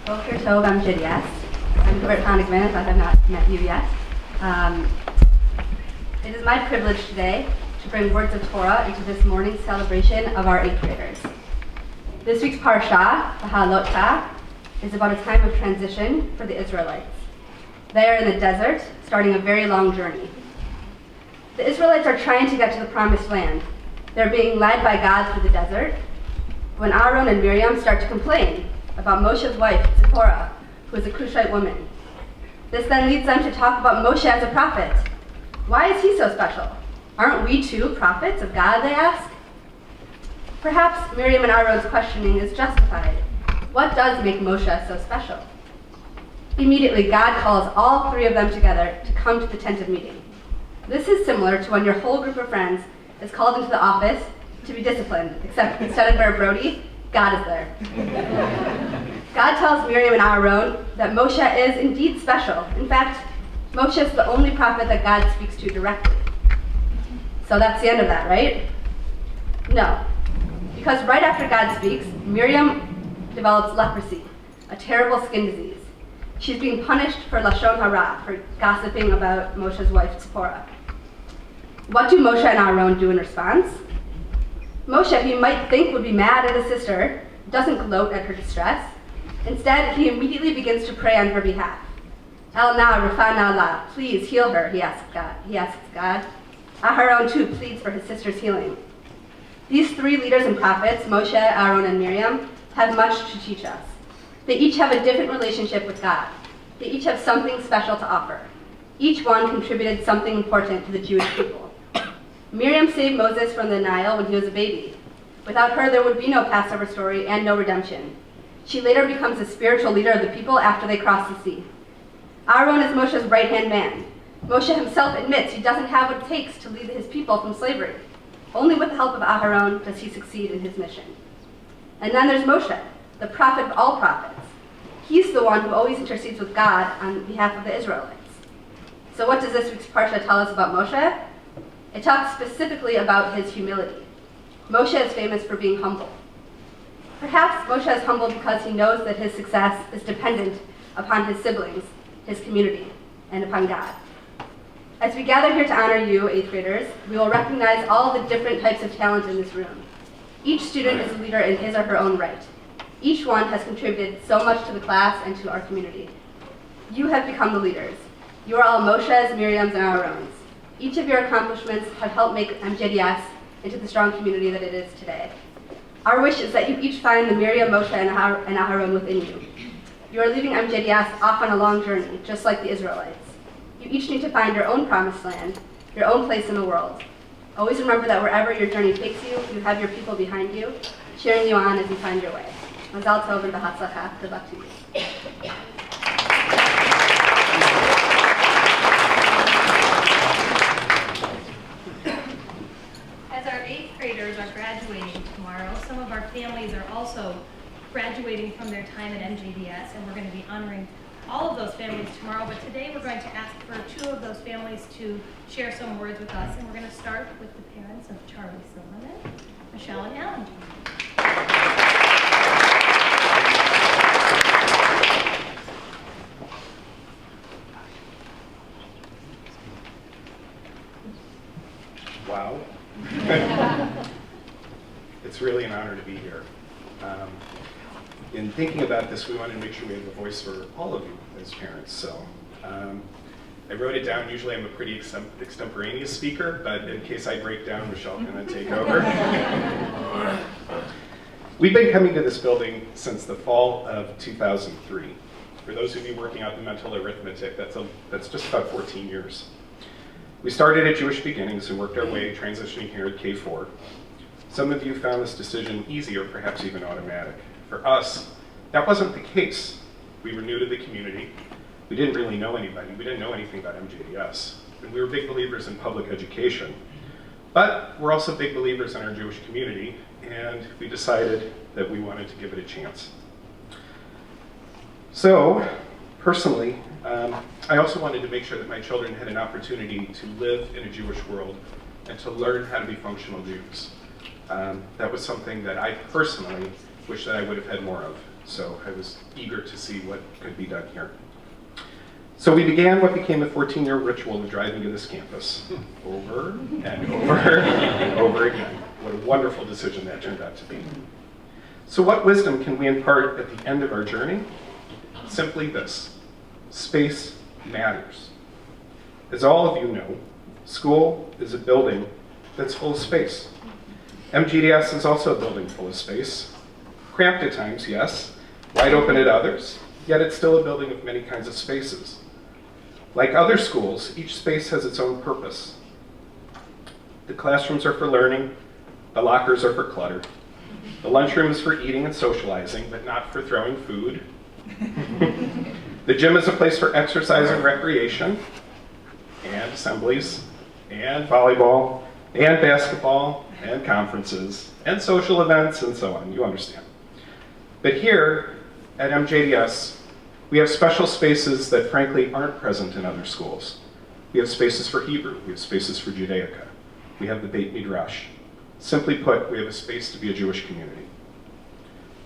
Boker Tov, MJDS. I'm Gilbert Honigman, if I have not met you yet. It is my privilege today to bring words of Torah into this morning's celebration of our 8th graders. This week's Parsha, the Halotah, is about a time of transition for the Israelites. They are in the desert, starting a very long journey. The Israelites are trying to get to the promised land. They're being led by God through the desert, when Aaron and Miriam start to complain about Moshe's wife, Zipporah, who is a Cushite woman. This then leads them to talk about Moshe as a prophet. Why is he so special? Aren't we too prophets of God, they ask? Perhaps Miriam and Aaron's questioning is justified. What does make Moshe so special? Immediately, God calls all 3 of them together to come to the tent of meeting. This is similar to when your whole group of friends is called into the office to be disciplined, except instead of Bear Brody, God is there. God tells Miriam and Aaron that Moshe is indeed special. In fact, Moshe is the only prophet that God speaks to directly. So that's the end of that, right? No. Because right after God speaks, Miriam develops leprosy, a terrible skin disease. She's being punished for Lashon Hara, for gossiping about Moshe's wife, Zipporah. What do Moshe and Aaron do in response? Moshe, who you might think would be mad at his sister, doesn't gloat at her distress. Instead, he immediately begins to pray on her behalf. El na rafana la, please heal her, he asks God. Aharon too pleads for his sister's healing. These 3 leaders and prophets, Moshe, Aaron, and Miriam, have much to teach us. They each have a different relationship with God. They each have something special to offer. Each one contributed something important to the Jewish people. Miriam saved Moses from the Nile when he was a baby. Without her, there would be no Passover story and no redemption. She later becomes the spiritual leader of the people after they cross the sea. Aaron is Moshe's right-hand man. Moshe himself admits he doesn't have what it takes to lead his people from slavery. Only with the help of Aaron does he succeed in his mission. And then there's Moshe, the prophet of all prophets. He's the one who always intercedes with God on behalf of the Israelites. So what does this week's Parsha tell us about Moshe? It talks specifically about his humility. Moshe is famous for being humble. Perhaps Moshe is humble because he knows that his success is dependent upon his siblings, his community, and upon God. As we gather here to honor you, 8th graders, we will recognize all the different types of talent in this room. Each student is a leader in his or her own right. Each one has contributed so much to the class and to our community. You have become the leaders. You are all Moshe's, Miriam's, and Aaron's. Each of your accomplishments have helped make MJDS into the strong community that it is today. Our wish is that you each find the Miriam, Moshe, and Aaron within you. You are leaving MJDS off on a long journey, just like the Israelites. You each need to find your own promised land, your own place in the world. Always remember that wherever your journey takes you, you have your people behind you, cheering you on as you find your way. Mazal tov and b'hatzlacha. Good luck to you. As our 8th graders are graduating tomorrow, some of our families are also graduating from their time at MJDS, and we're going to be honoring all of those families tomorrow. But today we're going to ask for 2 of those families to share some words with us, and we're going to start with the parents of Charlie Silverman, Michelle and Alan. Wow. It's really an honor to be here. in thinking about this, we wanted to make sure we had a voice for all of you as parents. So I wrote it down. Usually I'm a pretty extemporaneous speaker, but in case I break down, Michelle can take over. We've been coming to this building since the fall of 2003. For those of you working out the mental arithmetic, that's just about 14 years. We started at Jewish beginnings and worked our way transitioning here at K4. Some of you found this decision easy or perhaps even automatic. For us, that wasn't the case. We were new to the community. We didn't really know anybody. We didn't know anything about MJDS. And we were big believers in public education. But we're also big believers in our Jewish community, and we decided that we wanted to give it a chance. So, personally, I also wanted to make sure that my children had an opportunity to live in a Jewish world and to learn how to be functional Jews. That was something that I personally wish that I would have had more of. So I was eager to see what could be done here. So we began what became a 14-year ritual of driving to this campus over and over and over again. What a wonderful decision that turned out to be. So what wisdom can we impart at the end of our journey? Simply this: space matters. As all of you know, school is a building that's full of space. MJDS is also a building full of space. Cramped at times, yes, wide open at others, yet it's still a building of many kinds of spaces. Like other schools, each space has its own purpose. The classrooms are for learning, the lockers are for clutter. The lunchroom is for eating and socializing, but not for throwing food. The gym is a place for exercise and recreation, and assemblies, and volleyball, and basketball, and conferences, and social events, and so on. You understand. But here at MJDS, we have special spaces that frankly aren't present in other schools. We have spaces for Hebrew, we have spaces for Judaica, we have the Beit Midrash. Simply put, we have a space to be a Jewish community.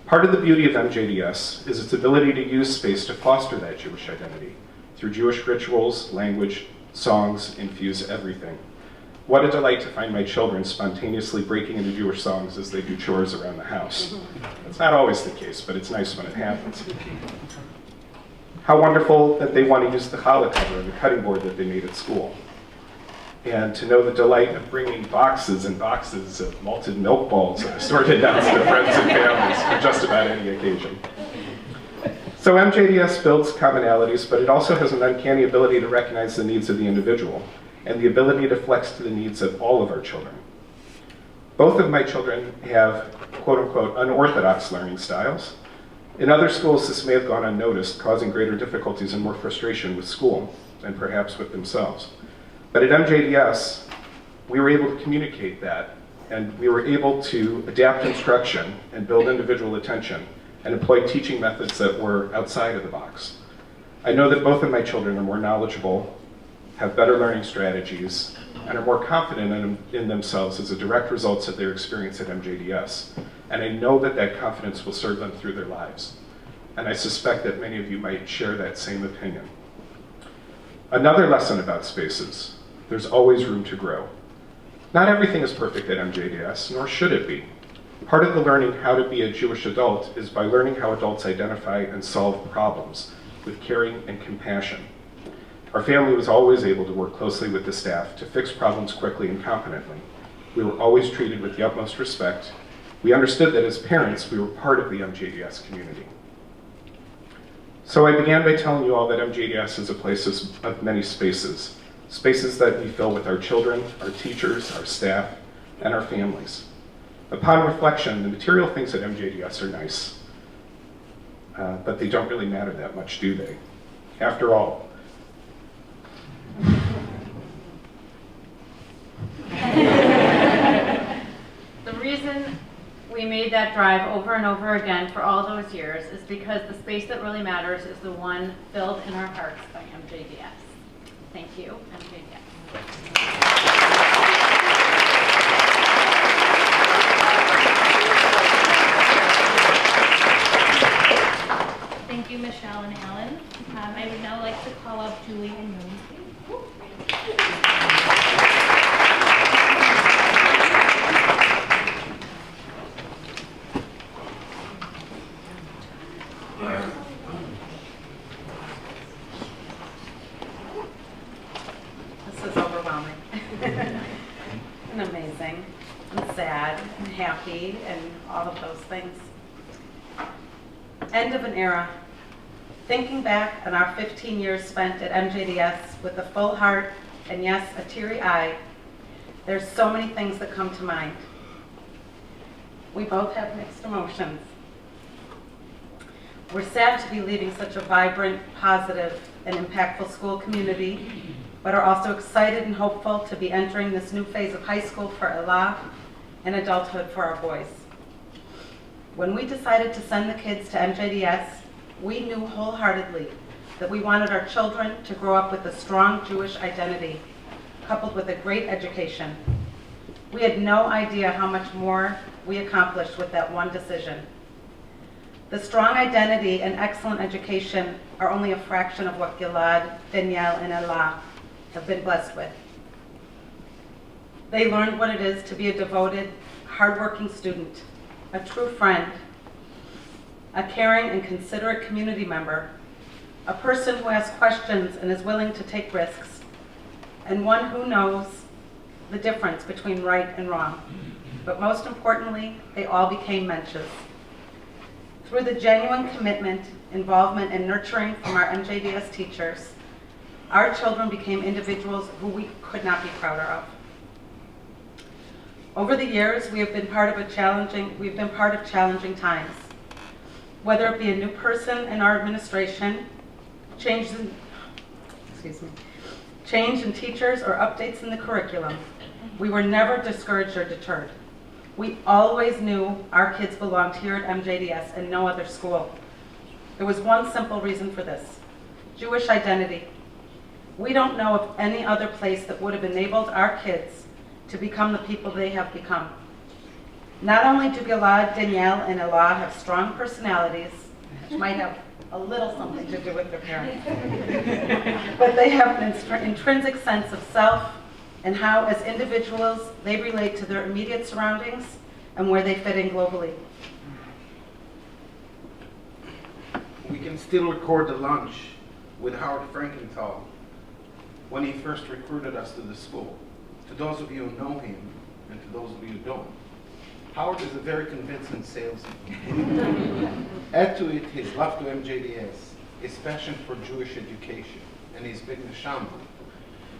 Part of the beauty of MJDS is its ability to use space to foster that Jewish identity. Through Jewish rituals, language, songs, infuse everything. What a delight to find my children spontaneously breaking into Jewish songs as they do chores around the house. That's not always the case, but it's nice when it happens. How wonderful that they want to use the challah cover and the cutting board that they made at school. And to know the delight of bringing boxes and boxes of malted milk balls and assorted nuts to friends and families for just about any occasion. So MJDS builds commonalities, but it also has an uncanny ability to recognize the needs of the individual and the ability to flex to the needs of all of our children. Both of my children have quote-unquote unorthodox learning styles. In other schools, this may have gone unnoticed, causing greater difficulties and more frustration with school and perhaps with themselves. But at MJDS, we were able to communicate that, and we were able to adapt instruction and build individual attention and employ teaching methods that were outside of the box. I know that both of my children are more knowledgeable, have better learning strategies, and are more confident in themselves as a direct result of their experience at MJDS. And I know that that confidence will serve them through their lives. And I suspect that many of you might share that same opinion. Another lesson about spaces: there's always room to grow. Not everything is perfect at MJDS, nor should it be. Part of the learning how to be a Jewish adult is by learning how adults identify and solve problems with caring and compassion. Our family was always able to work closely with the staff to fix problems quickly and competently. We were always treated with the utmost respect. We understood that as parents, we were part of the MJDS community. So I began by telling you all that MJDS is a place of many spaces. Spaces that we fill with our children, our teachers, our staff, and our families. Upon reflection, the material things at MJDS are nice, but they don't really matter that much, do they? After all, the reason we made that drive over and over again for all those years is because the space that really matters is the one filled in our hearts by MJDS. Thank you, MJDS. Thank you, Michelle and Alan. I would now like to call up Julie and Yoni. and amazing and sad and happy and all of those things. End of an era. Thinking back on our 15 years spent at MJDS with a full heart and yes, a teary eye, there's so many things that come to mind. We both have mixed emotions. We're sad to be leaving such a vibrant, positive, and impactful school community, but are also excited and hopeful to be entering this new phase of high school for Ella and adulthood for our boys. When we decided to send the kids to MJDS, we knew wholeheartedly that we wanted our children to grow up with a strong Jewish identity, coupled with a great education. We had no idea how much more we accomplished with that one decision. The strong identity and excellent education are only a fraction of what Gilad, Danielle, and Ella have been blessed with. They learned what it is to be a devoted, hardworking student, a true friend, a caring and considerate community member, a person who asks questions and is willing to take risks, and one who knows the difference between right and wrong. But most importantly, they all became mensches. Through the genuine commitment, involvement, and nurturing from our MJDS teachers, our children became individuals who we could not be prouder of. Over the years, we've been part of challenging times. Whether it be a new person in our administration, change in teachers, or updates in the curriculum, we were never discouraged or deterred. We always knew our kids belonged here at MJDS and no other school. There was one simple reason for this: Jewish identity. We don't know of any other place that would have enabled our kids to become the people they have become. Not only do Gilad, Danielle, and Ella have strong personalities, which might have a little something to do with their parents, but they have an intrinsic sense of self and how, as individuals, they relate to their immediate surroundings and where they fit in globally. We can still record the lunch with Howard Frankenthal when he first recruited us to the school. To those of you who know him, and to those of you who don't, Howard is a very convincing salesman. Add to it his love to MJDS, his passion for Jewish education, and his big neshama,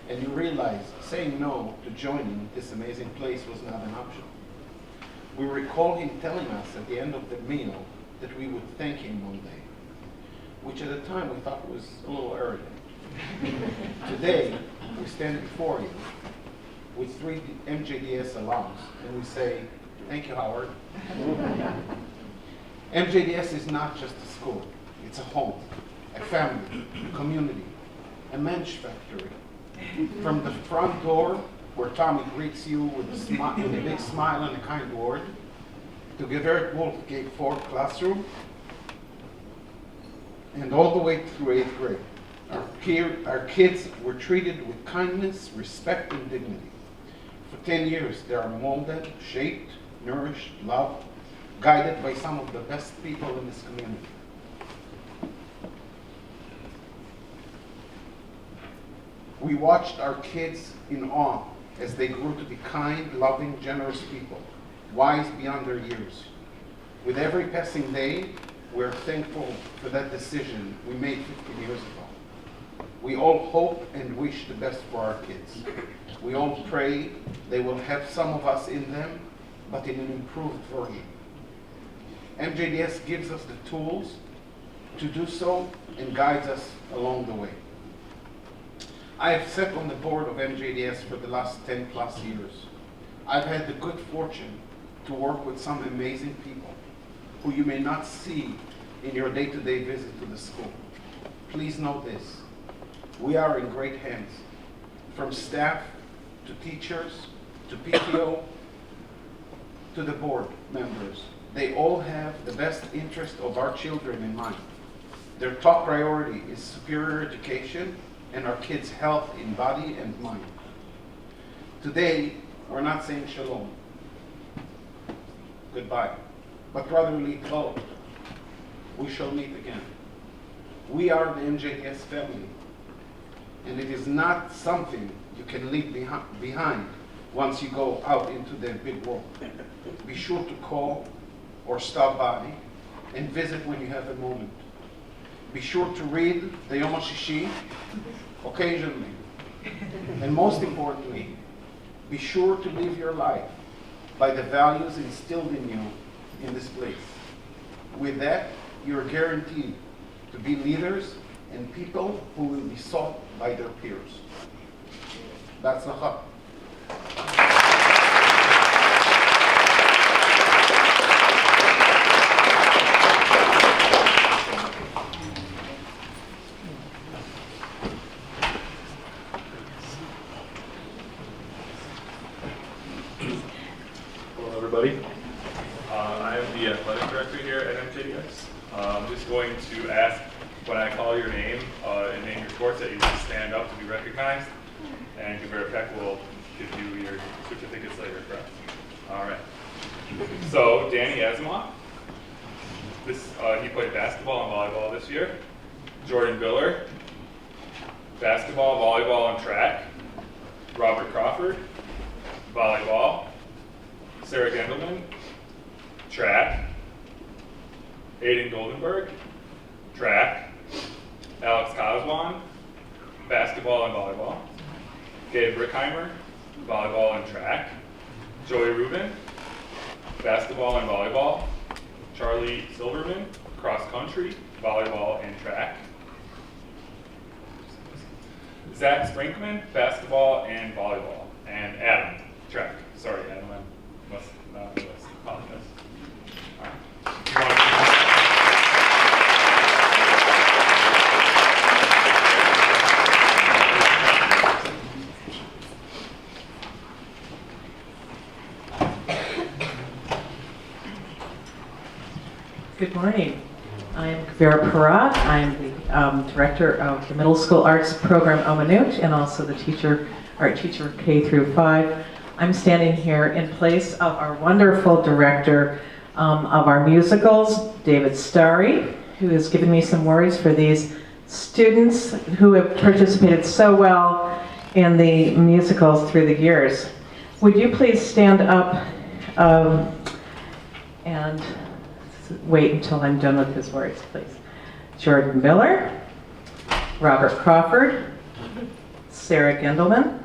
and you realize saying no to joining this amazing place was not an option. We recall him telling us at the end of the meal that we would thank him one day, which at the time we thought was a little arrogant. Today, we stand before you with 3 MJDS alums, and we say, thank you, Howard. MJDS is not just a school. It's a home, a family, a community, a mensch factory. From the front door, where Tommy greets you with a big smile and a kind word, to Geveret Wolf Gate 4 classroom, and all the way through 8th grade. Our kids were treated with kindness, respect, and dignity. For 10 years, they are molded, shaped, nourished, loved, guided by some of the best people in this community. We watched our kids in awe as they grew to be kind, loving, generous people, wise beyond their years. With every passing day, we're thankful for that decision we made 15 years ago. We all hope and wish the best for our kids. We all pray they will have some of us in them, but in an improved version. MJDS gives us the tools to do so and guides us along the way. I have sat on the board of MJDS for the last 10 plus years. I've had the good fortune to work with some amazing people who you may not see in your day-to-day visit to the school. Please know this: we are in great hands. From staff to teachers to PTO to the board members, they all have the best interest of our children in mind. Their top priority is superior education and our kids' health in body and mind. Today, we're not saying shalom, goodbye, but rather hello. We shall meet again. We are the MJDS family, and it is not something you can leave behind once you go out into the big world. Be sure to call or stop by and visit when you have a moment. Be sure to read the Yom HaShishi occasionally. And most importantly, be sure to live your life by the values instilled in you in this place. With that, you're guaranteed to be leaders and people who will be sought by their peers. That's the hub. Hello, everybody. I am the athletic director here at MJDS. I'm just going to ask, when I call your name and name your sports, that you just stand up to be recognized, and Gavera Peck will give you your certificates later, correct? All right. So, Danny Asimov, he played basketball and volleyball this year. Jordan Biller, basketball, volleyball, and track. Robert Crawford, volleyball. Sarah Gendelman, track. Aiden Goldenberg, track. Alex Coswan, basketball and volleyball. Gabe Rickheimer, volleyball and track. Joey Rubin, basketball and volleyball. Charlie Silverman, cross country, volleyball and track. Zach Sprinkman, basketball and volleyball. And Adam, track. Sorry, Adam, I must not on the list. Apologize. All right. Do you want Good morning. I'm Vera Parat. I'm the director of the Middle School Arts Program Omanut and also the art teacher K through 5. I'm standing here in place of our wonderful director of our musicals, David Starry, who has given me some words for these students who have participated so well in the musicals through the years. Would you please stand up and wait until I'm done with his words, please. Jordan Miller, Robert Crawford, Sarah Gendelman,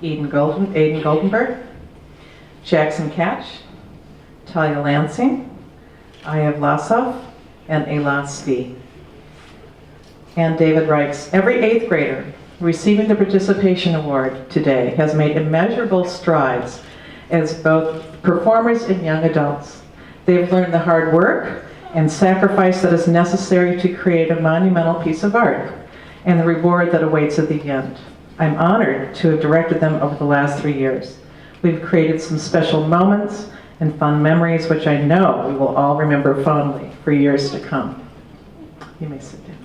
Aiden Goldenberg, Jackson Catch, Talia Lansing, Ayav Lasov, and Elan Svi. And David writes, every 8th grader receiving the participation award today has made immeasurable strides as both performers and young adults. They've learned the hard work and sacrifice that is necessary to create a monumental piece of art and the reward that awaits at the end. I'm honored to have directed them over the last 3 years. We've created some special moments and fun memories which I know we will all remember fondly for years to come. You may sit down.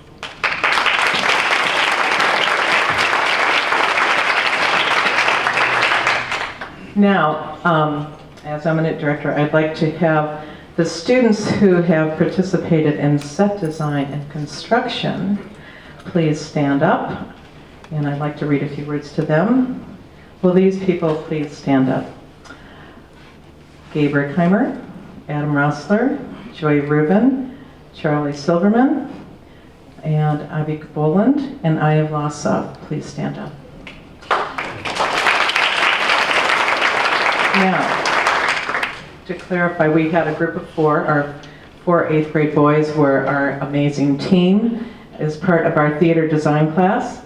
Now, as eminent director, I'd like to have the students who have participated in set design and construction please stand up, and I'd like to read a few words to them. Will these people please stand up? Gabe Rickheimer, Adam Rossler, Joy Rubin, Charlie Silverman, and Avik Boland, and Ayav Lasov. Please stand up. Now, to clarify, we had a group of 4. Our 4 8th grade boys were our amazing team as part of our theater design class.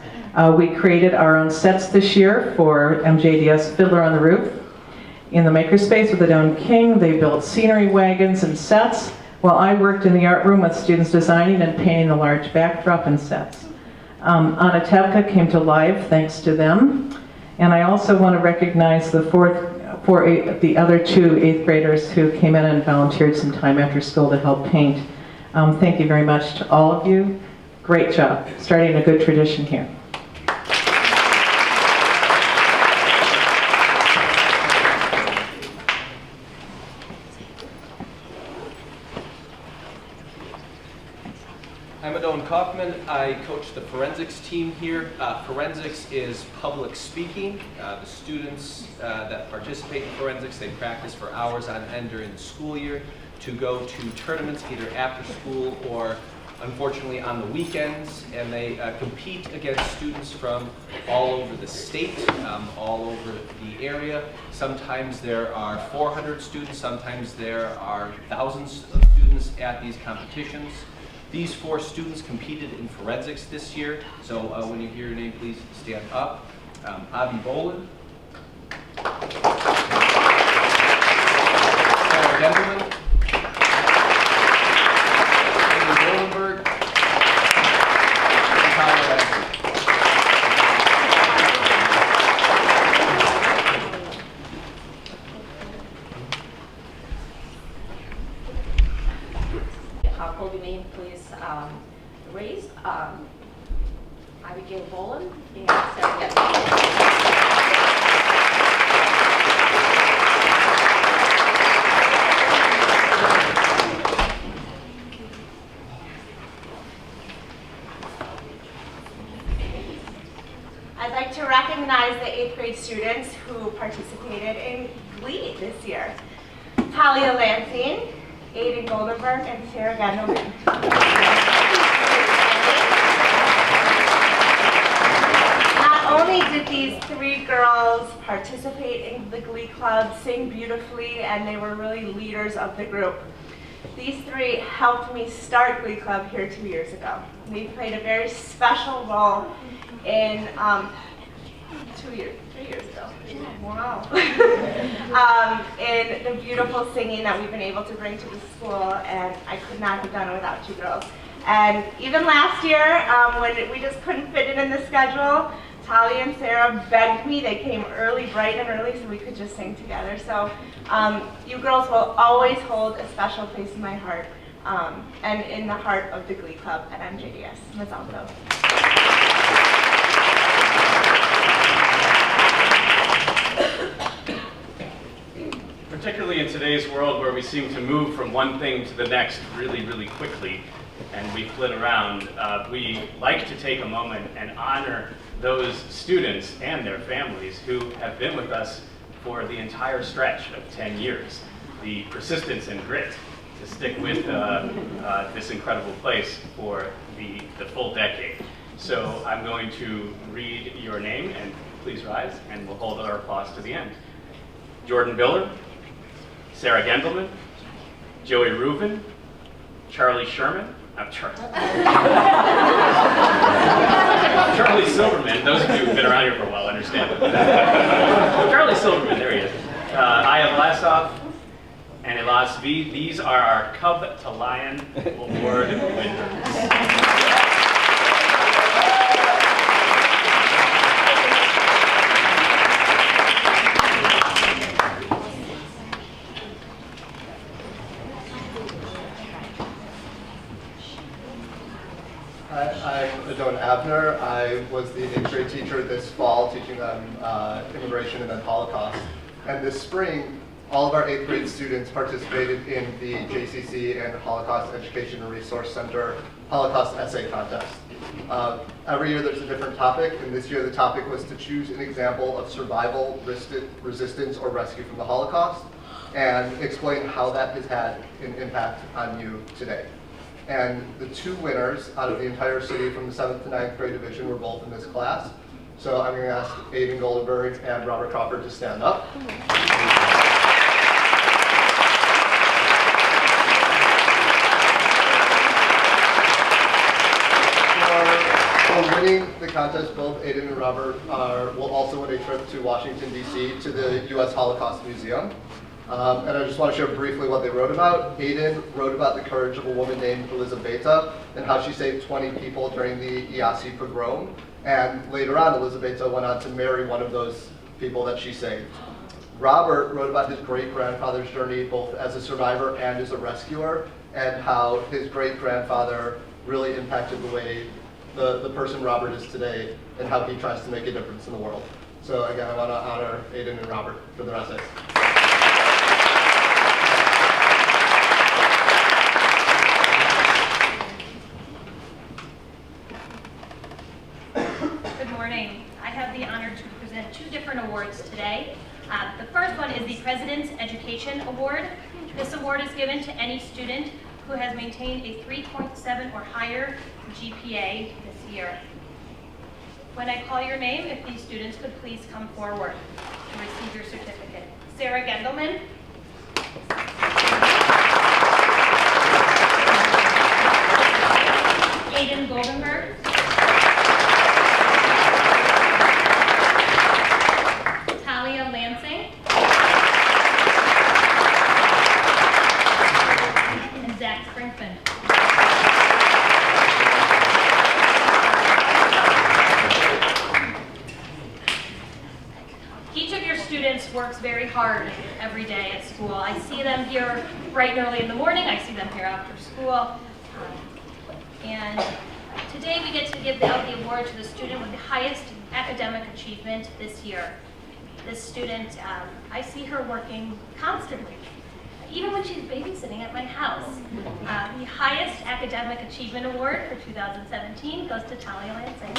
We created our own sets this year for MJDS Fiddler on the Roof. In the makerspace with Adon King, they built scenery wagons and sets, while I worked in the art room with students designing and painting the large backdrop and sets. Anna Tevka came to life thanks to them. And I also want to recognize the other 2 8th graders who came in and volunteered some time after school to help paint. Thank you very much to all of you. Great job, starting a good tradition here. I'm Adon Kaufman. I coach the forensics team here. Forensics is public speaking. The students that participate in forensics, they practice for hours on end during the school year to go to tournaments either after school or unfortunately on the weekends, and they compete against students from all over the state, all over the area. Sometimes there are 400 students, sometimes there are thousands of students at these competitions. These 4 students competed in forensics this year, so when you hear your name, please stand up. Avi Boland, Sarah Gendelman, Hold your name, please. Raised. Abigail Boland and Sarah Getman. I'd like to recognize the 8th grade students who participated in Glee this year. Talia Lansing, Aiden Goldenberg, and Sarah Gendelman. Not only did these 3 girls participate in the Glee Club, sing beautifully, and they were really leaders of the group. These 3 helped me start Glee Club here 2 years ago. They played a very special role in 3 years ago. Wow. In the beautiful singing that we've been able to bring to the school, and I could not have done it without you girls. And even last year, when we just couldn't fit it in the schedule, Talia and Sarah begged me. They came early, bright and early, so we could just sing together. So you girls will always hold a special place in my heart, and in the heart of the Glee Club at MJDS. Mazal tov. Particularly in today's world where we seem to move from one thing to the next really, really quickly, and we flit around, we like to take a moment and honor those students and their families who have been with us for the entire stretch of 10 years. The persistence and grit to stick with this incredible place for the full decade. So I'm going to read your name, and please rise, and we'll hold our applause to the end. Jordan Biller, Sarah Gendelman, Joey Reuven, Charlie Sherman, Charlie Silverman. Those of you who've been around here for a while understand that. Charlie Silverman, there he is. Aya Vlasov and Elas V. These are our Cub to Lion Award winners. I'm Adon Abner. I was the 8th grade teacher this fall, teaching them immigration and then Holocaust. And this spring, all of our 8th grade students participated in the JCC and Holocaust Education and Resource Center Holocaust Essay Contest. Every year there's a different topic, and this year the topic was to choose an example of survival, resistance, or rescue from the Holocaust, and explain how that has had an impact on you today. And the 2 winners out of the entire city from the 7th to 9th grade division were both in this class. So I'm going to ask Aiden Goldenberg and Robert Crawford to stand up. For winning the contest, both Aiden and Robert will also win a trip to Washington, D.C. to the U.S. Holocaust Museum. And I just want to share briefly what they wrote about. Aiden wrote about the courage of a woman named Elizabeta and how she saved 20 people during the Iasi pogrom. And later on, Elizabeta went on to marry one of those people that she saved. Robert wrote about his great-grandfather's journey both as a survivor and as a rescuer, and how his great-grandfather really impacted the way the person Robert is today and how he tries to make a difference in the world. So again, I want to honor Aiden and Robert for their essays. the President's Education Award. This award is given to any student who has maintained a 3.7 or higher GPA this year. When I call your name, if these students could please come forward to receive your certificate. Sarah Gendelman. Aiden Goldenberg. Talia Lansing. And Zach Springfin. Each of your students works very hard every day at school. I see them here bright and early in the morning. I see them here after school. And today we get to give out the award to the student with the highest academic achievement this year. This student, I see her working constantly, even when she's babysitting at my house. The highest academic achievement award for 2017 goes to Talia Lansing.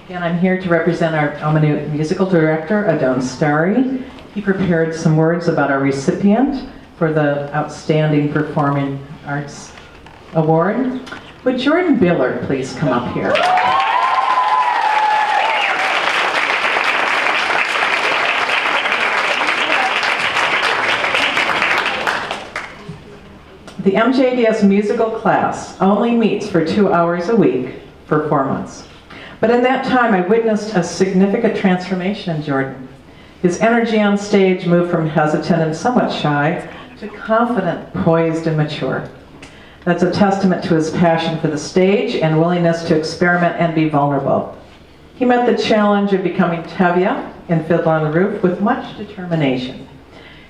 Again, I'm here to represent our Omanu musical director, Adon Starry. He prepared some words about our recipient for the Outstanding Performing Arts Award. Would Jordan Biller please come up here? The MJDS musical class only meets for 2 hours a week for 4 months. But in that time, I witnessed a significant transformation in Jordan. His energy on stage moved from hesitant and somewhat shy to confident, poised, and mature. That's a testament to his passion for the stage and willingness to experiment and be vulnerable. He met the challenge of becoming Tevye in Fiddler on the Roof with much determination.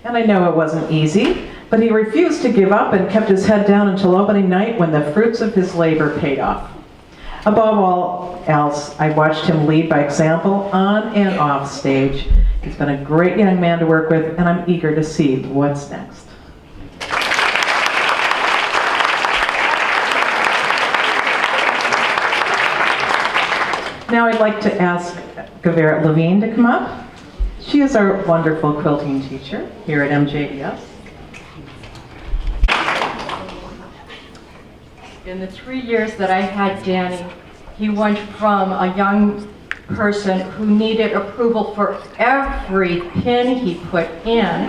And I know it wasn't easy, but he refused to give up and kept his head down until opening night when the fruits of his labor paid off. Above all else, I watched him lead by example on and off stage. He's been a great young man to work with, and I'm eager to see what's next. Now I'd like to ask Gaveret Levine to come up. She is our wonderful quilting teacher here at MJDS. In the 3 years that I had Danny, he went from a young person who needed approval for every pin he put in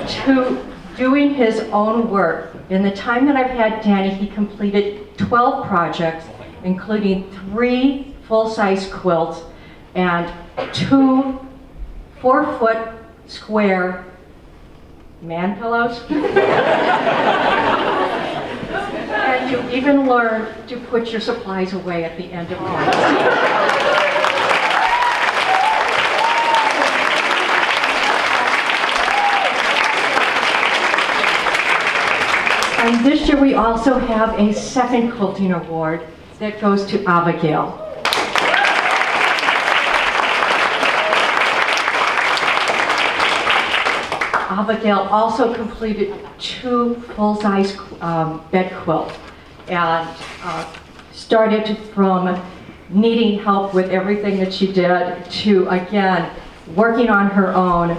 to doing his own work. In the time that I've had Danny, he completed 12 projects, including 3 full-size quilts and 2 4-foot square man pillows. And you even learn to put your supplies away at the end of class. And this year we also have a second quilting award that goes to Abigail. Abigail also completed 2 full-size bed quilts and started from needing help with everything that she did to, again, working on her own,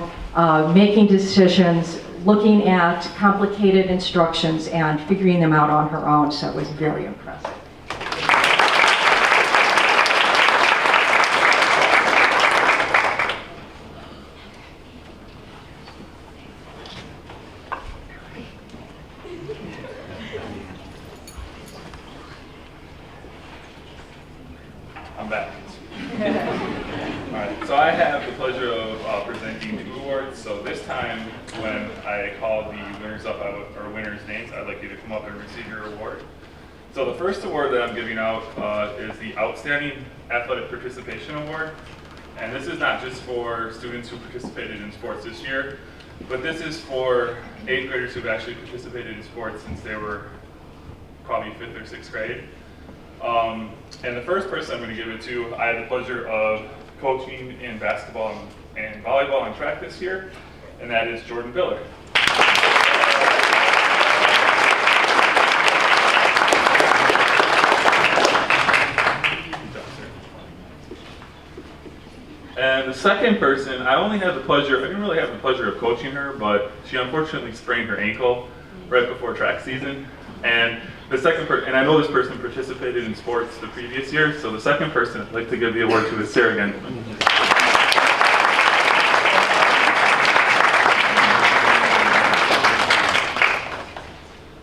making decisions, looking at complicated instructions and figuring them out on her own, so it was very impressive. I'm back. All right, so I have the pleasure of presenting 2 awards. So this time, when I call the winners up, or winners' names, I'd like you to come up and receive your award. So the first award that I'm giving out is the Outstanding Athletic Participation Award. And this is not just for students who participated in sports this year, but this is for 8th graders who've actually participated in sports since they were probably 5th or 6th grade. And the first person I'm going to give it to, I had the pleasure of coaching in basketball and volleyball and track this year, and that is Jordan Biller. And the second person, I didn't really have the pleasure of coaching her, but she unfortunately sprained her ankle right before track season. And the second person, and I know this person participated in sports the previous year, so the second person I'd like to give the award to is Sarah Gendelman.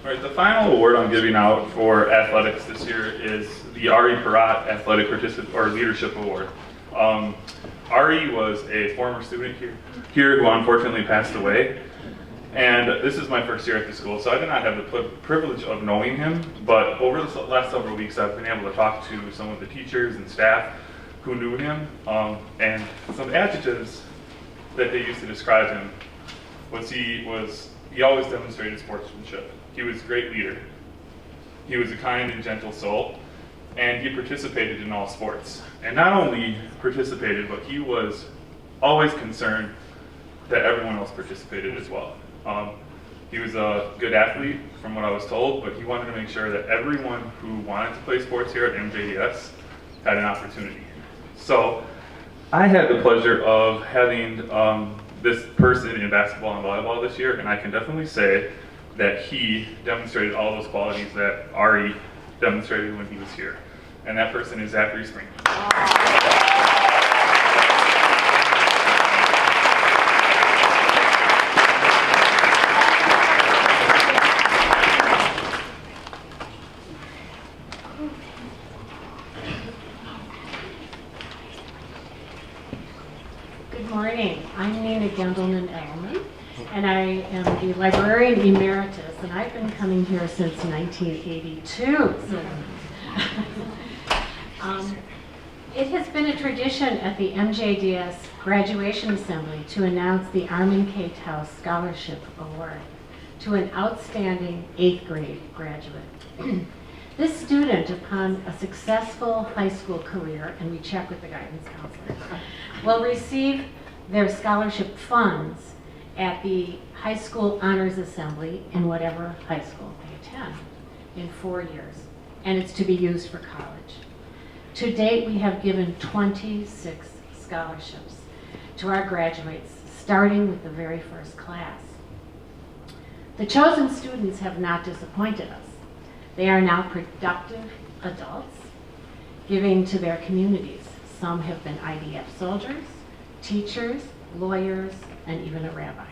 All right, the final award I'm giving out for athletics this year is the Ari Parat Athletic Leadership Award. Ari was a former student here who unfortunately passed away. And this is my first year at the school, so I did not have the privilege of knowing him, but over the last several weeks I've been able to talk to some of the teachers and staff who knew him, and some adjectives that they used to describe him was he always demonstrated sportsmanship. He was a great leader. He was a kind and gentle soul, and he participated in all sports. And not only participated, but he was always concerned that everyone else participated as well. He was a good athlete, from what I was told, but he wanted to make sure that everyone who wanted to play sports here at MJDS had an opportunity. So I had the pleasure of having this person in basketball and volleyball this year, and I can definitely say that he demonstrated all those qualities that Ari demonstrated when he was here. And that person is Zachary Spring. Good morning. I'm Nina Gendelman-Elman, and I am the librarian emeritus, and I've been coming here since 1982. It has been a tradition at the MJDS graduation assembly to announce the Armin K. Taus Scholarship Award to an outstanding 8th grade graduate. This student, upon a successful high school career, and we check with the guidance counselor, will receive their scholarship funds at the high school honors assembly in whatever high school they attend in 4 years, and it's to be used for college. To date, we have given 26 scholarships to our graduates, starting with the very first class. The chosen students have not disappointed us. They are now productive adults, giving to their communities. Some have been IDF soldiers, teachers, lawyers, and even a rabbi.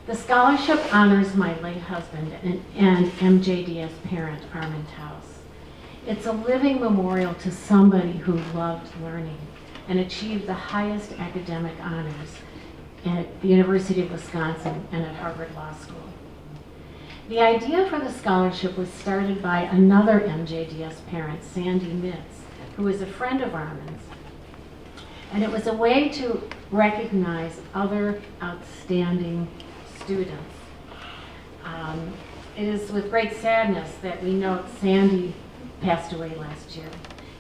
The scholarship honors my late husband and MJDS parent, Armin Taus. It's a living memorial to somebody who loved learning and achieved the highest academic honors at the University of Wisconsin and at Harvard Law School. The idea for the scholarship was started by another MJDS parent, Sandy Mitz, who was a friend of Armin's. And it was a way to recognize other outstanding students. It is with great sadness that we note Sandy passed away last year.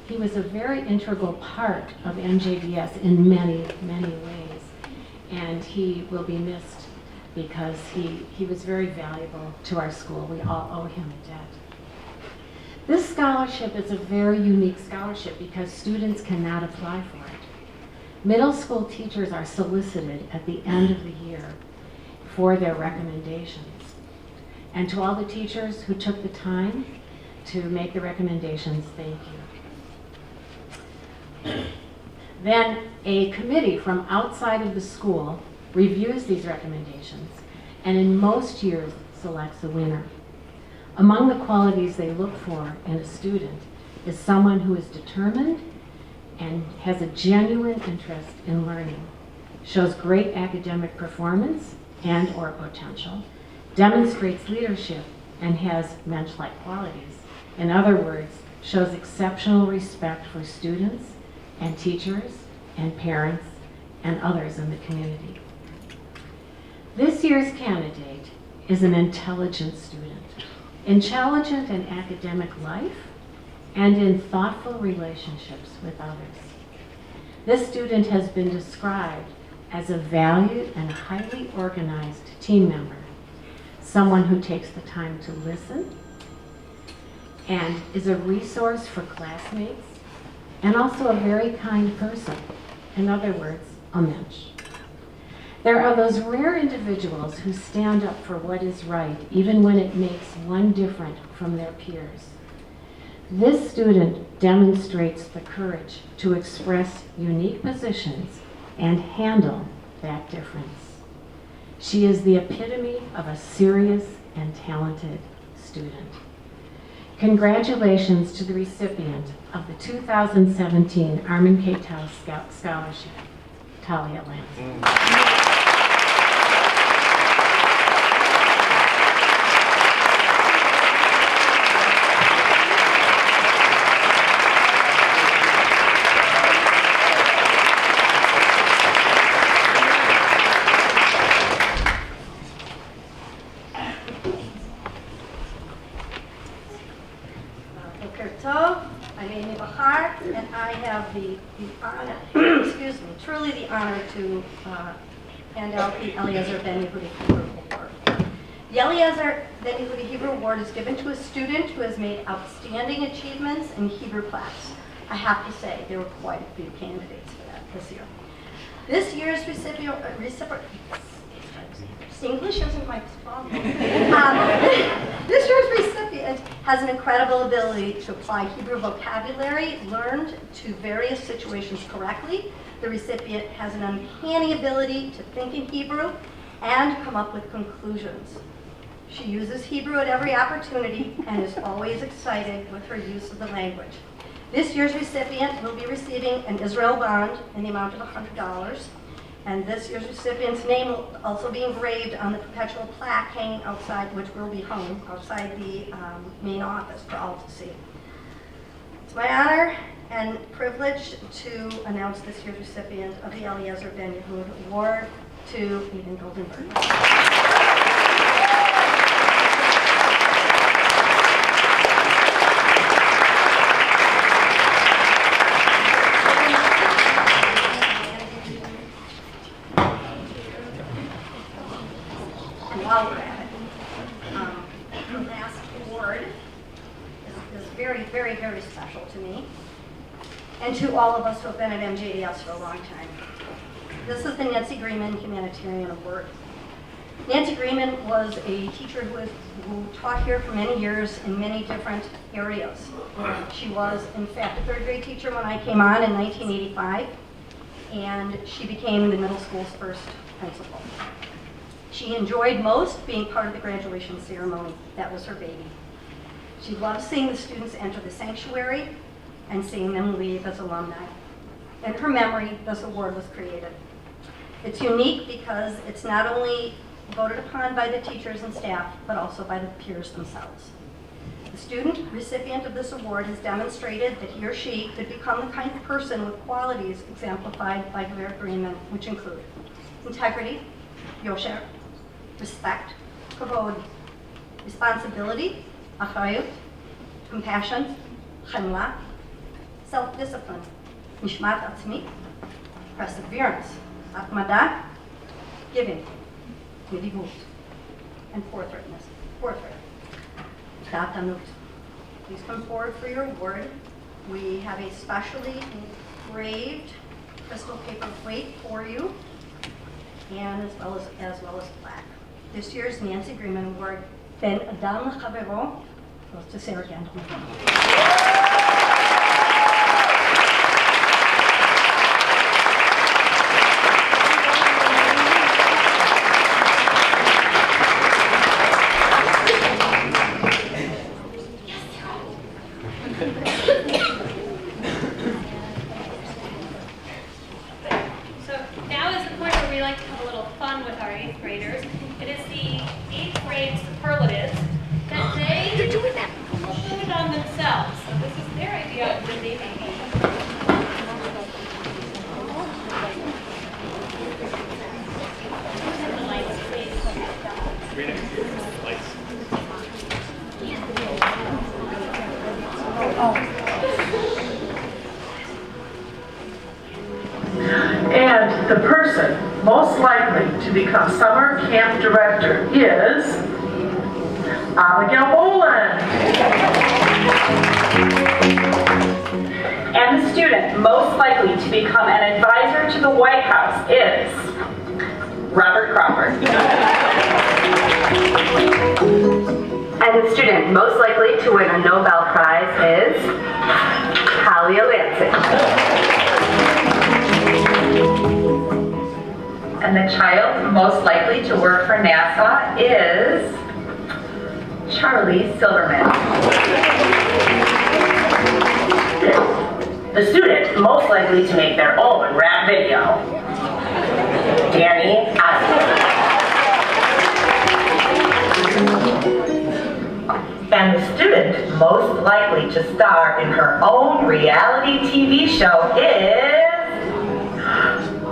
He was a very integral part of MJDS in many, many ways. And he will be missed because he was very valuable to our school. We all owe him a debt. This scholarship is a very unique scholarship because students cannot apply for it. Middle school teachers are solicited at the end of the year for their recommendations. And to all the teachers who took the time to make the recommendations, thank you. Then a committee from outside of the school reviews these recommendations and in most years selects a winner. Among the qualities they look for in a student is someone who is determined and has a genuine interest in learning, shows great academic performance and or potential, demonstrates leadership, and has mensch-like qualities. In other words, shows exceptional respect for students and teachers and parents and others in the community. This year's candidate is an intelligent student. Intelligent in academic life and in thoughtful relationships with others. This student has been described as a valued and highly organized team member, someone who takes the time to listen and is a resource for classmates, and also a very kind person. In other words, a mensch. There are those rare individuals who stand up for what is right, even when it makes one different from their peers. This student demonstrates the courage to express unique positions and handle that difference. She is the epitome of a serious and talented student. Congratulations to the recipient of the 2017 Armin K. Tau Scholarship, Talia Lance. And I have the honor, excuse me, truly the honor to hand out the Eliezer Ben Yehudi Hebrew Award. The Eliezer Ben Yehudi Hebrew Award is given to a student who has made outstanding achievements in Hebrew class. I have to say, there were quite a few candidates for that this year. This year's English isn't my strong point. This year's recipient has an incredible ability to apply Hebrew vocabulary learned to various situations correctly. The recipient has an uncanny ability to think in Hebrew and come up with conclusions. She uses Hebrew at every opportunity and is always excited with her use of the language. This year's recipient will be receiving an Israel bond in the amount of $100. And this year's recipient's name will also be engraved on the perpetual plaque hanging outside, which will be hung outside the main office for all to see. It's my honor and privilege to announce this year's recipient of the Eliezer Ben Yehud Award to Eden Goldenberg. While we're at it, the last award is very, very, very special to me and to all of us who have been at MJDS for a long time. This is the Nancy Greenman Humanitarian Award. Nancy Greenman was a teacher who taught here for many years in many different areas. She was, in fact, a third grade teacher when I came on in 1985, and she became the middle school's first principal. She enjoyed most being part of the graduation ceremony. That was her baby. She loved seeing the students enter the sanctuary and seeing them leave as alumni. In her memory, this award was created. It's unique because it's not only voted upon by the teachers and staff, but also by the peers themselves. The student recipient of this award has demonstrated that he or she could become the kind of person with qualities exemplified by their agreement, which include integrity, yosher, respect, kavod, responsibility, achrayut, compassion, chemla, self-discipline, mishmat atzmi, perseverance, atmada, giving, nidivut, and forthrightness. Datanut. Please come forward for your award. We have a specially engraved crystal paper plate for you, and as well as plaque. This year's Nancy Greenman Award, Ben Adam Chavero, goes to Sarah Gandelman. So now is the point where we like to have a little fun with our 8th graders. It is the 8th grade superlatives that they will put on themselves. So this is their idea of what they may be. Lights. The person most likely to become summer camp director is Abigail Boland. And the student most likely to become an advisor to the White House is Robert Crawford. And the student most likely to win a Nobel Prize is Talia Lansing. And the child most likely to work for NASA is Charlie Silverman. The student most likely to make their own rap video, Danny Osmond. And the student most likely to star in her own reality TV show is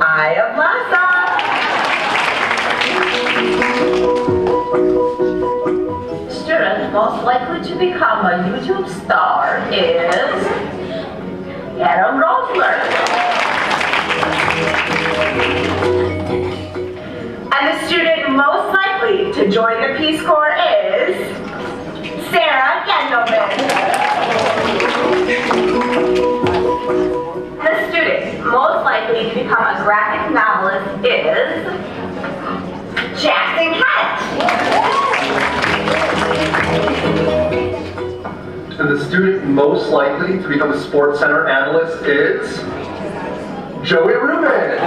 Aya Blossom. Student most likely to become a YouTube star is Adam Rosler. And the student most likely to join the Peace Corps is Sarah Gendelman. The student most likely to become a graphic novelist is Jackson Kent. And the student most likely to become a Sports Center analyst is Joey Rubin.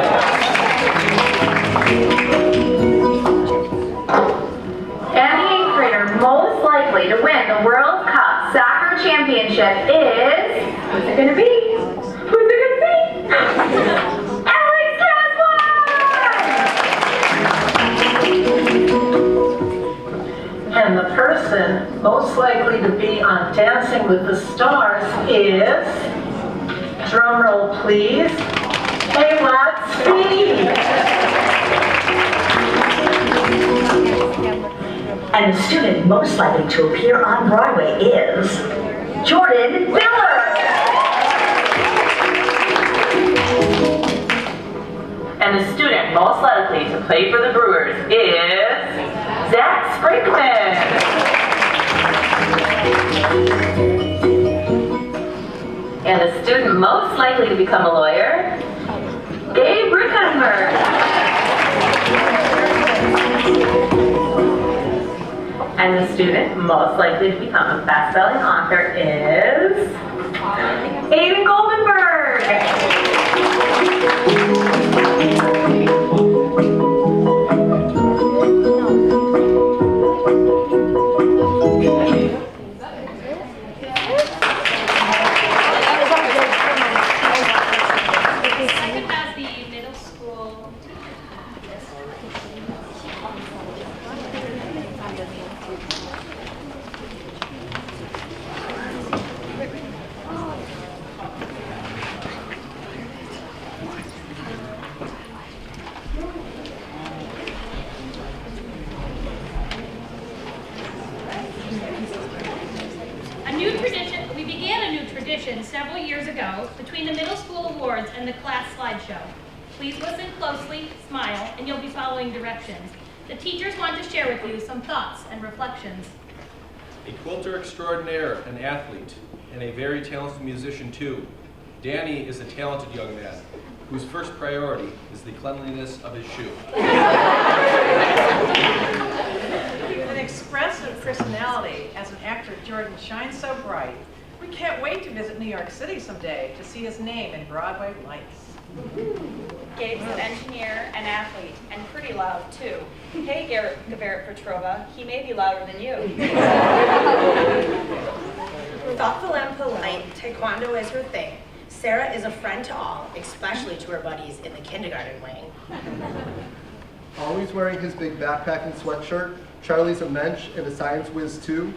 And the 8th grader most likely to win the World Cup Soccer Championship is, who's it going to be? Who's it going to be? Alex Caswell! And the person most likely to be on Dancing with the Stars is, drumroll please, Taylor Speed. And the student most likely to appear on Broadway is Jordan Miller. And the student most likely to play for the Brewers is Zach Sprinkman. And the student most likely to become a lawyer, Gabe Rickenberg. And the student most likely to become a best-selling author is Aiden Goldenberg. Second has the middle school. We began a new tradition several years ago between the middle school awards and the class slideshow. Please listen closely, smile, and you'll be following directions. The teachers want to share with you some thoughts and reflections. A quilter extraordinaire, an athlete, and a very talented musician too. Danny is a talented young man whose first priority is the cleanliness of his shoe. With an expressive personality, as an actor, Jordan shines so bright. We can't wait to visit New York City someday to see his name in Broadway lights. Gabe's an engineer, an athlete, and pretty loud too. Hey, Garrett Petrova, he may be louder than you. Thoughtful and polite, taekwondo is her thing. Sarah is a friend to all, especially to her buddies in the kindergarten wing. Always wearing his big backpack and sweatshirt, Charlie's a mensch and a science whiz too.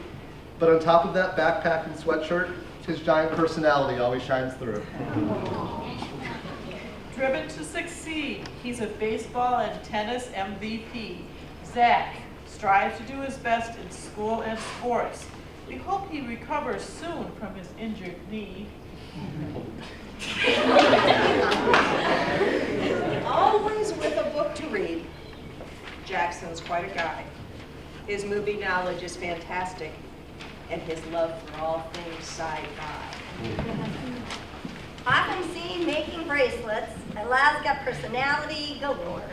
But on top of that backpack and sweatshirt, his giant personality always shines through. Driven to succeed, he's a baseball and tennis MVP. Zach strives to do his best in school and sports. We hope he recovers soon from his injured knee. Oh, His movie knowledge is fantastic, and his love for all things sci-fi. Often seen making bracelets, Elaz's got personality galore.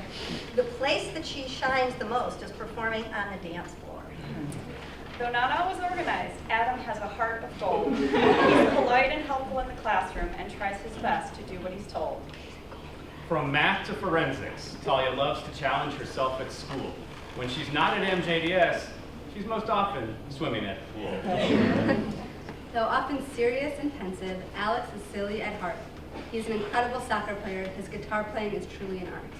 The place that she shines the most is performing on the dance floor. Though not always organized, Adam has a heart of gold. He's polite and helpful in the classroom and tries his best to do what he's told. From math to forensics, Talia loves to challenge herself at school. When she's not at MJDS, she's most often swimming at the pool. Though often serious and pensive, Alex is silly at heart. He's an incredible soccer player. His guitar playing is truly an art.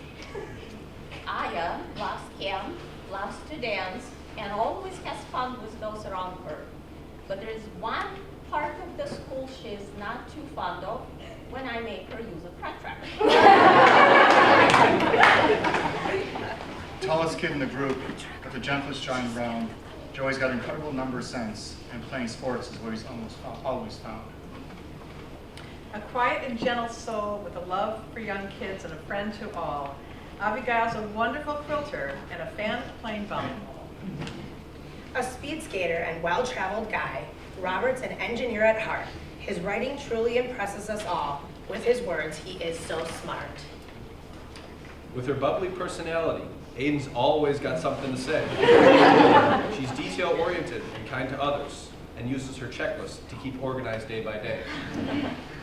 Aya loves camp, loves to dance, and always has fun with those around her. But there is one part of the school she is not too fond of, when I make her use a protractor. Tallest kid in the group, but the gentlest giant around. Joey's got incredible number sense, and playing sports is what he's always found. A quiet and gentle soul with a love for young kids and a friend to all. Abigail's a wonderful quilter and a fan of playing volleyball. A speed skater and well-traveled guy, Robert's an engineer at heart. His writing truly impresses us all. With his words, he is so smart. With her bubbly personality, Aiden's always got something to say. She's detail-oriented and kind to others, and uses her checklist to keep organized day by day.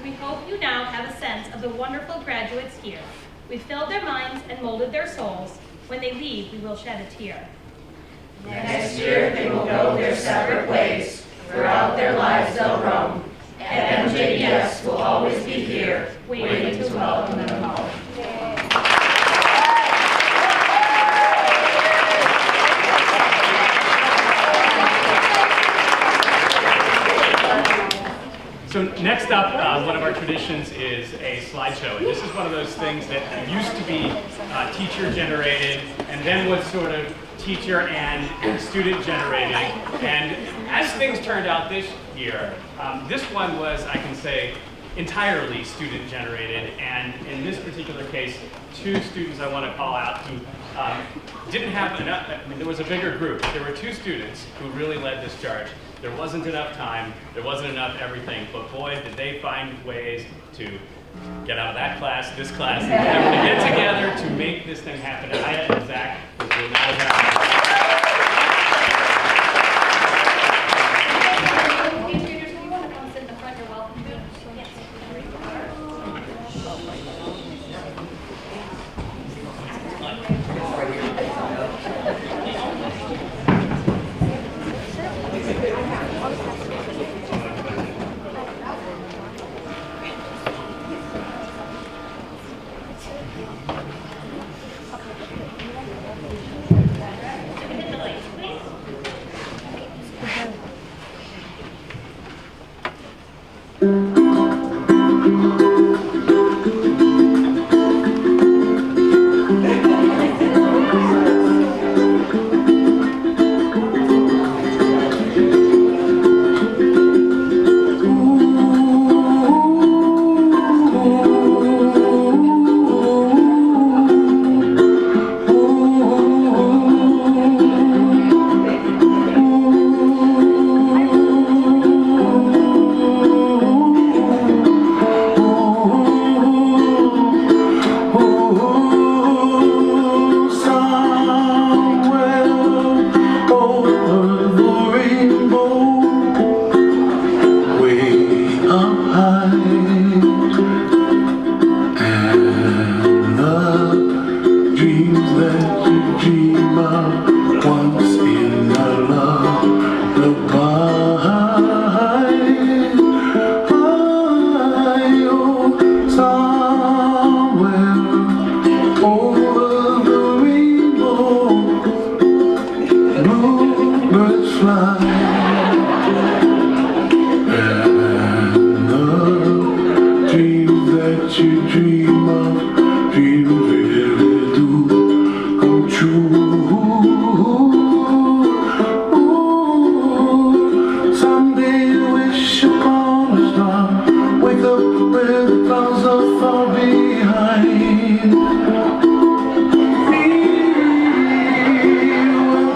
We hope you now have a sense of the wonderful graduates here. We've filled their minds and molded their souls. When they leave, we will shed a tear. Next year they will go their separate ways. Throughout their lives they'll roam. And MJDS will always be here, waiting to welcome them home. So next up, one of our traditions is a slideshow. And this is one of those things that used to be teacher-generated and then was sort of teacher and student-generated. And as things turned out this year, this one was, I can say, entirely student-generated. And in this particular case, two students I want to call out who didn't have enough. I mean, there was a bigger group. There were two students who really led this charge. There wasn't enough time, there wasn't enough everything, but boy, did they find ways to get out of that class, this class, and get together to make this thing happen. And Aya and Zach would not have happened. Intruders, if you want to come sit in the front, you're welcome to.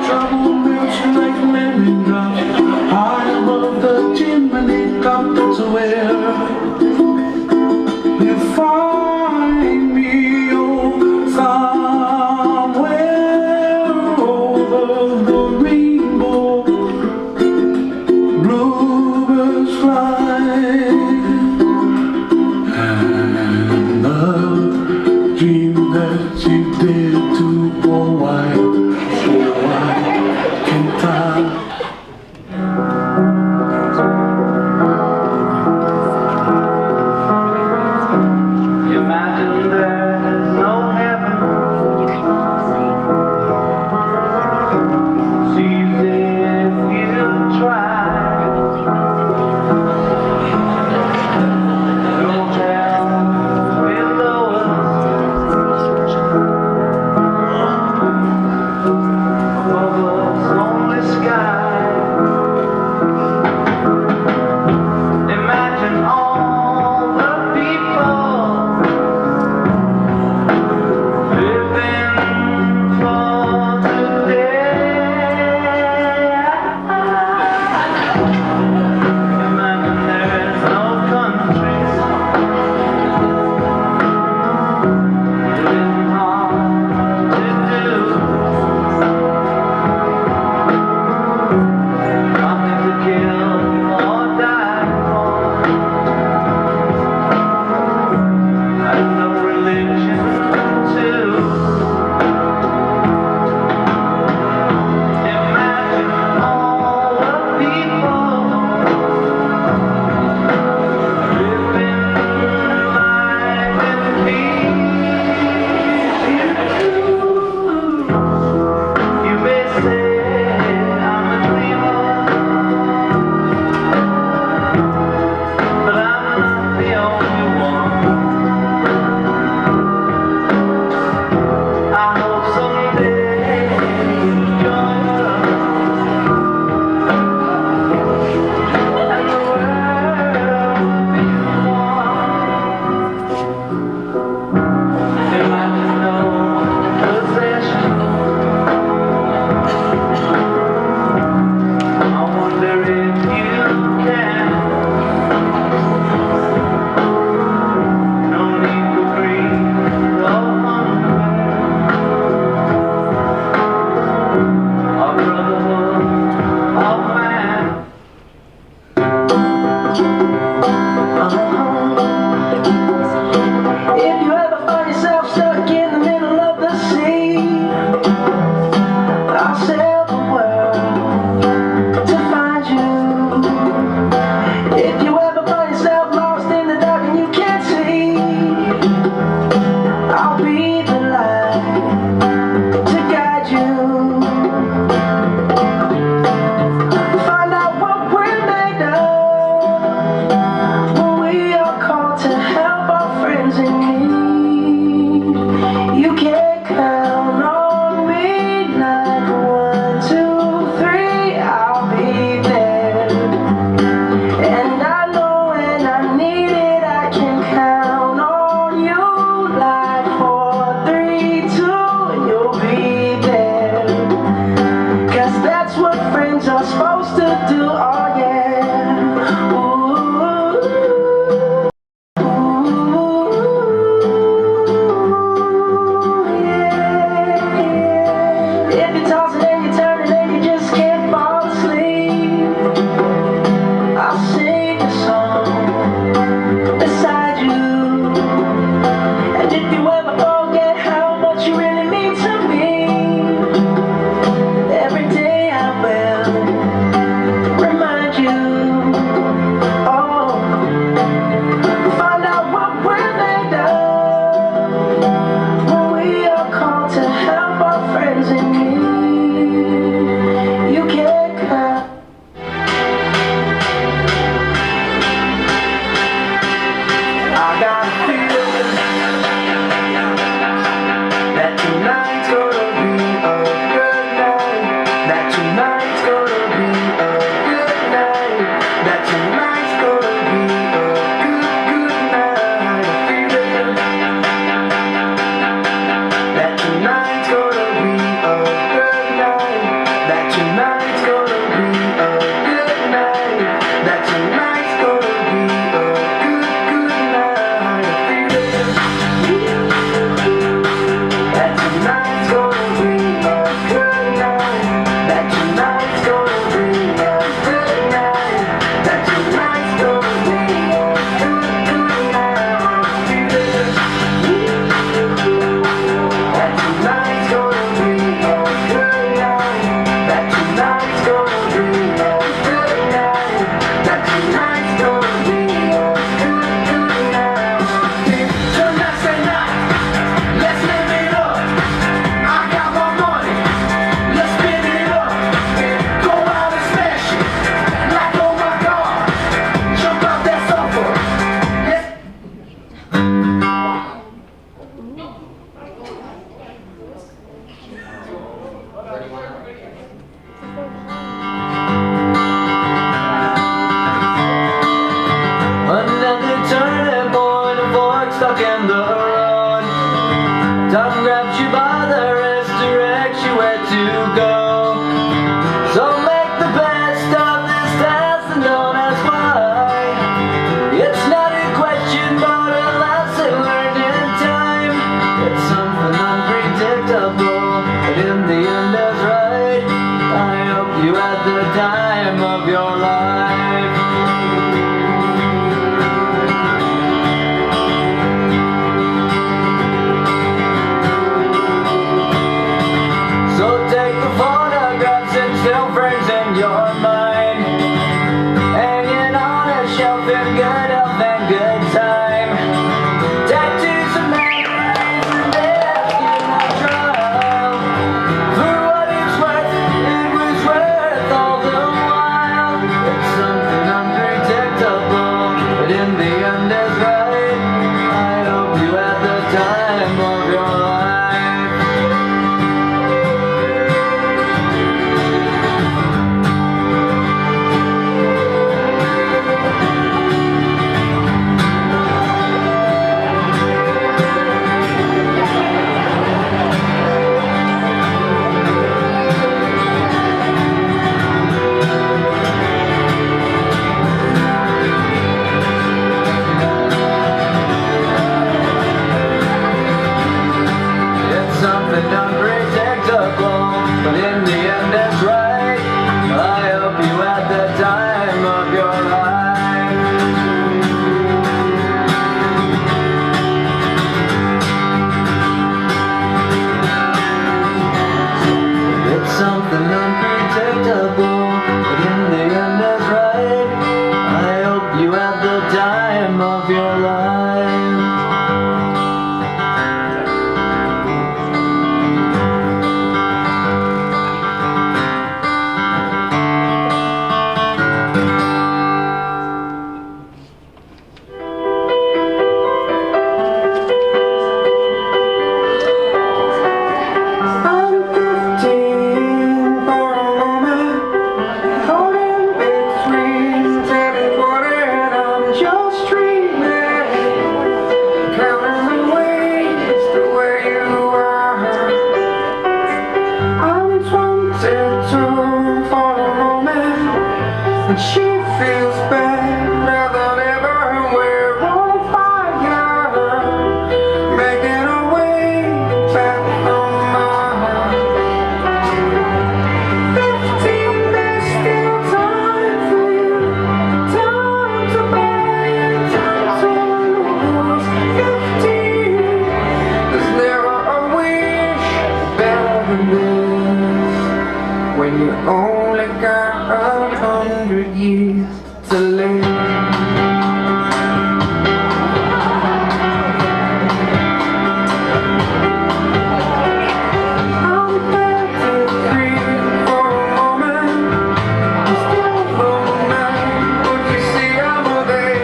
Trouble you find me, oh, somewhere over the rainbow. Bluebirds fly, and the dream that you did to, oh why can't I? Yeah. stuck in the road. Time grabs you by the wrist, directs you where to go. So make the best of this task and don't ask why. It's not a question but a lesson learned in time. It's something unpredictable, but in the end is right. I hope you had the time of your life. So take the photographs and still frames in your mind, hanging on a shelf in good health and good time. Tattoos and memories and death in a trial. For what it's worth, it was worth all the while. It's something unpredictable, but in the end is right. I hope you had the time of your life. It's something unpredictable, but in the end it's right. I hope you had the time of your life. It's something unpredictable, but in the end it's right. I hope you had the time of your life. I'm 15 for a moment, caught in between 10 and quarter, and I'm just dreaming, counting the ways to where you are. I'm 22 for a moment, and she feels better than ever. We're on fire, making our way back from Mars. 15, there's still time for you, time to buy and time to lose. 15, there's never a wish better than this, when you only got 100 years to live. I'm 33 for a moment, I'm still lonely, but you see I'm a day.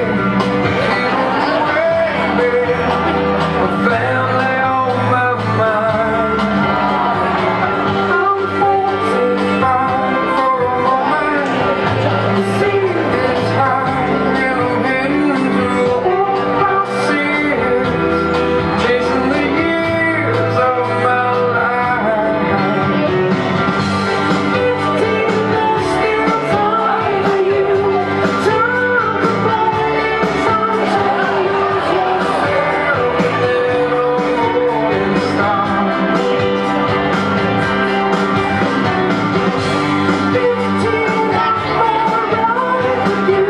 Baby, a family on my mind. I'm 45 for a moment, the sea is high and I'm heading to all my sins, chasing the years of my life. 15, there's still time for you, time to buy and time to lose yourself within a morning star. 15, I'm alright with you.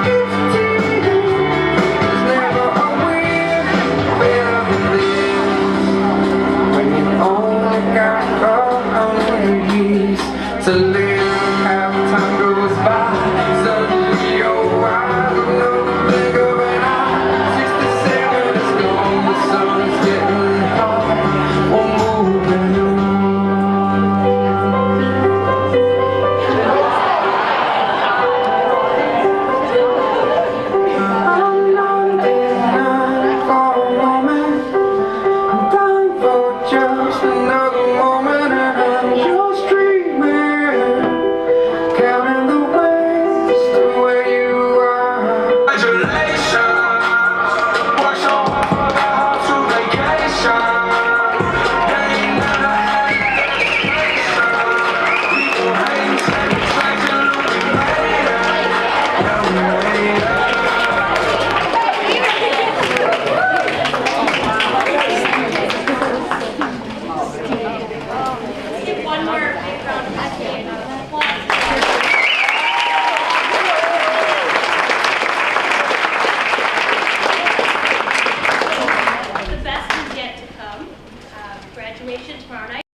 15, there's never a win better than this, when you only got 100 years to live. Half time goes by, suddenly your eyes are no bigger than I. 67 is gone, the sun's getting hot, we're moving on. I'm 99 for a moment, I'm dying for just another moment, and I'm just dreaming, graduation tomorrow night.